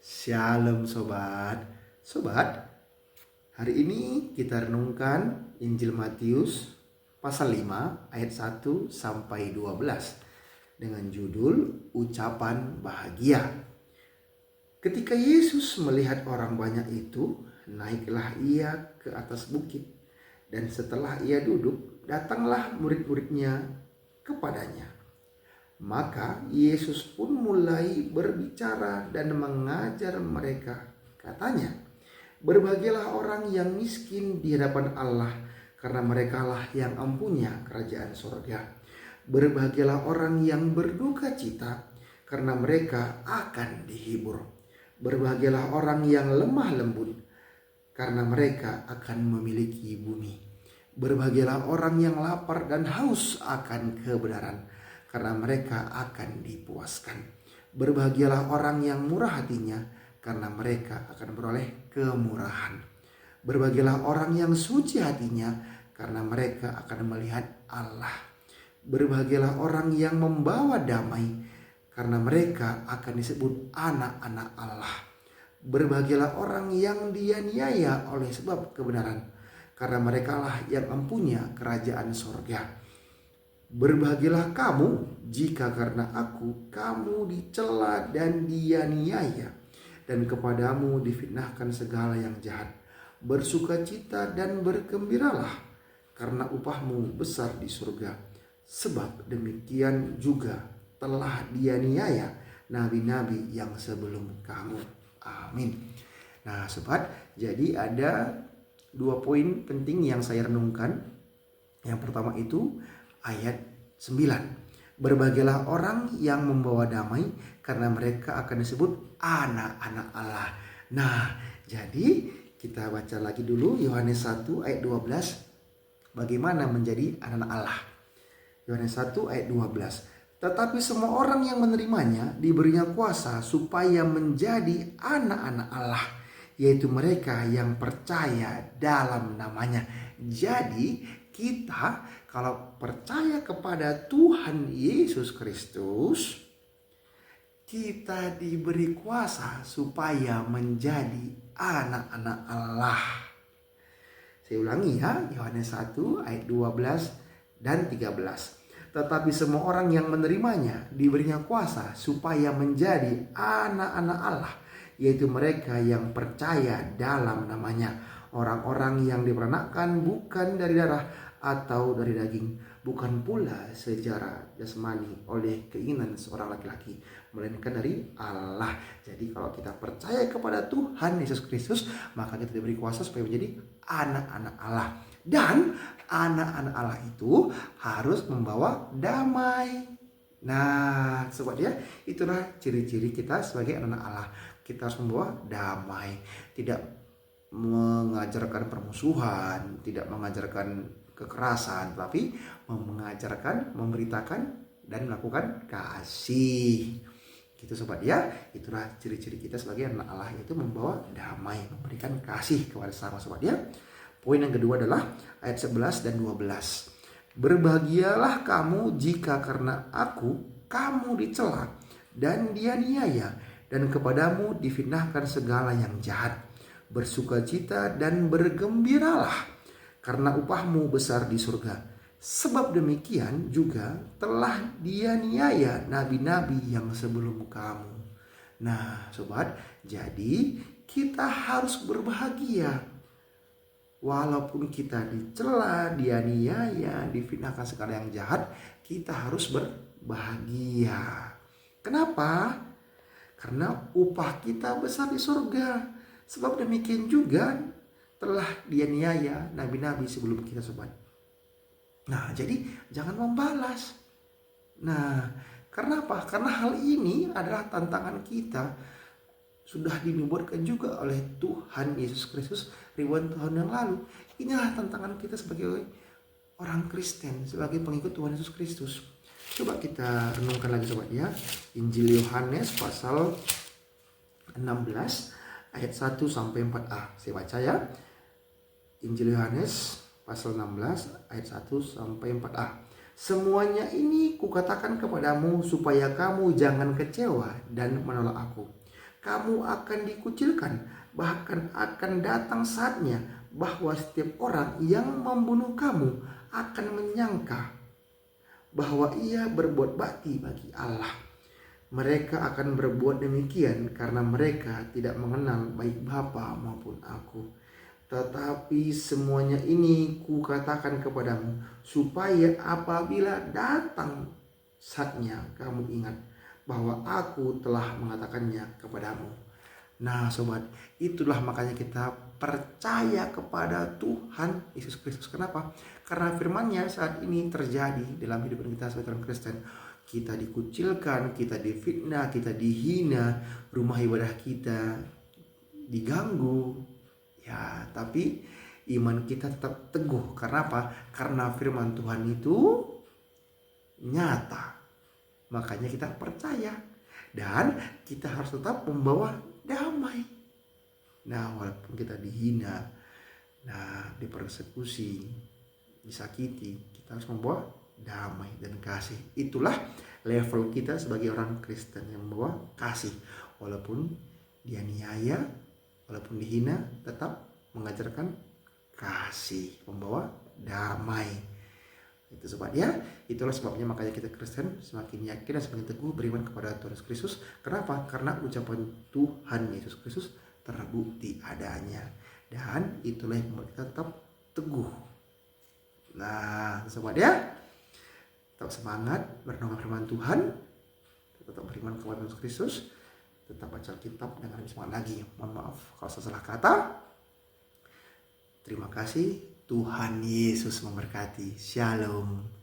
Shalom sobat. Sobat, hari ini kita renungkan Injil Matius pasal 5 ayat 1 sampai 12 dengan judul Ucapan Bahagia. Ketika Yesus melihat orang banyak itu, naiklah ia ke atas bukit, dan setelah ia duduk, datanglah murid-muridnya kepadanya. Maka Yesus pun mulai berbicara dan mengajar mereka. Katanya, "Berbahagialah orang yang miskin di hadapan Allah, karena merekalah yang empunya kerajaan surga. Berbahagialah orang yang berduka cita, karena mereka akan dihibur. Berbahagialah orang yang lemah lembut, karena mereka akan memiliki bumi. Berbahagialah orang yang lapar dan haus akan kebenaran, karena mereka akan dipuaskan. Berbahagialah orang yang murah hatinya, karena mereka akan beroleh kemurahan. Berbahagialah orang yang suci hatinya, karena mereka akan melihat Allah. Berbahagialah orang yang membawa damai, karena mereka akan disebut anak-anak Allah. Berbahagialah orang yang dianiaya oleh sebab kebenaran, karena merekalah yang empunya kerajaan sorga. Berbahagialah kamu jika karena aku kamu dicela dan dianiaya, dan kepadamu difitnahkan segala yang jahat. Bersukacita dan bergembiralah, karena upahmu besar di surga. Sebab demikian juga telah dianiaya nabi-nabi yang sebelum kamu. Amin. Nah sobat, jadi ada dua poin penting yang saya renungkan. Yang pertama itu ayat 9. Berbahagialah orang yang membawa damai, karena mereka akan disebut anak-anak Allah. Nah, jadi kita baca lagi dulu Yohanes 1 ayat 12. Bagaimana menjadi anak-anak Allah? Yohanes 1 ayat 12. Tetapi semua orang yang menerimanya diberinya kuasa supaya menjadi anak-anak Allah, yaitu mereka yang percaya dalam namanya. Jadi kita kalau percaya kepada Tuhan Yesus Kristus, kita diberi kuasa supaya menjadi anak-anak Allah. Saya ulangi ya, Yohanes 1 ayat 12 dan 13. Tetapi semua orang yang menerimanya diberinya kuasa supaya menjadi anak-anak Allah, yaitu mereka yang percaya dalam namanya. Orang-orang yang diperanakkan bukan dari darah atau dari daging, bukan pula secara jasmani oleh keinginan seorang laki-laki, melainkan dari Allah. Jadi kalau kita percaya kepada Tuhan Yesus Kristus, maka kita diberi kuasa supaya menjadi anak-anak Allah. Dan anak-anak Allah itu harus membawa damai. Nah sobat ya, itulah ciri-ciri kita sebagai anak-anak Allah. Kita harus membawa damai, tidak mengajarkan permusuhan, tidak mengajarkan kekerasan, tapi mengajarkan, memberitakan, dan melakukan kasih. Gitu sobat ya, itulah ciri-ciri kita sebagai anak Allah, yaitu membawa damai, memberikan kasih kepada sesama sobat ya. Poin yang kedua adalah ayat 11 dan 12. Berbahagialah kamu jika karena aku kamu dicela dan dianiaya, dan kepadamu difitnahkan segala yang jahat. Bersukacita dan bergembiralah, karena upahmu besar di surga. Sebab demikian juga telah dianiaya nabi-nabi yang sebelum kamu. Nah sobat, jadi kita harus berbahagia. Walaupun kita dicela, dianiaya, difitnahkan segala yang jahat, kita harus berbahagia. Kenapa? Karena upah kita besar di surga. Sebab demikian juga telah dianiaya nabi-nabi sebelum kita sobat. Nah jadi jangan membalas. Nah karena apa? Karena hal ini adalah tantangan kita. Sudah dinubuatkan juga oleh Tuhan Yesus Kristus ribuan tahun yang lalu. Inilah tantangan kita sebagai orang Kristen, sebagai pengikut Tuhan Yesus Kristus. Coba kita renungkan lagi sobat ya. Injil Yohanes pasal 16 ayat 1 sampai 4a. Saya baca ya. Injil Yohanes pasal 16 ayat 1 sampai 4a. Semuanya ini kukatakan kepadamu supaya kamu jangan kecewa dan menolak aku. kamu akan dikucilkan. Bahkan akan datang saatnya bahwa setiap orang yang membunuh kamu akan menyangka bahwa ia berbuat bakti bagi Allah. Mereka akan berbuat demikian karena mereka tidak mengenal baik Bapa maupun aku. Tetapi semuanya ini kukatakan kepadamu, supaya apabila datang saatnya kamu ingat bahwa aku telah mengatakannya kepadamu. Nah sobat, itulah makanya kita percaya kepada Tuhan Yesus Kristus. Kenapa? Karena firman-Nya saat ini terjadi dalam hidup kita sebagai orang Kristen. Kita dikucilkan, kita difitnah, kita dihina, rumah ibadah kita diganggu. Ya, tapi iman kita tetap teguh. Karena apa? Karena firman Tuhan itu nyata. Makanya kita percaya. Dan kita harus tetap membawa damai. Nah, walaupun kita dihina, dipersekusi, disakiti, kita harus membawa damai dan kasih. Itulah level kita sebagai orang Kristen yang membawa kasih. Walaupun dianiaya, walaupun dihina, tetap mengajarkan kasih, membawa damai. Itu sobat ya. Itulah sebabnya makanya kita Kristen semakin yakin dan semakin teguh beriman kepada Tuhan Yesus Kristus. Kenapa? Karena ucapan Tuhan Yesus Kristus terbukti adanya. Dan itulah yang membuat kita tetap teguh. Nah sobat ya, tetap semangat merenungkan firman Tuhan, tetap beriman kepada Yesus Kristus, tetap baca Alkitab dengan lebih semangat lagi. Mohon maaf kalau salah kata. Terima kasih. Tuhan Yesus memberkati. Shalom.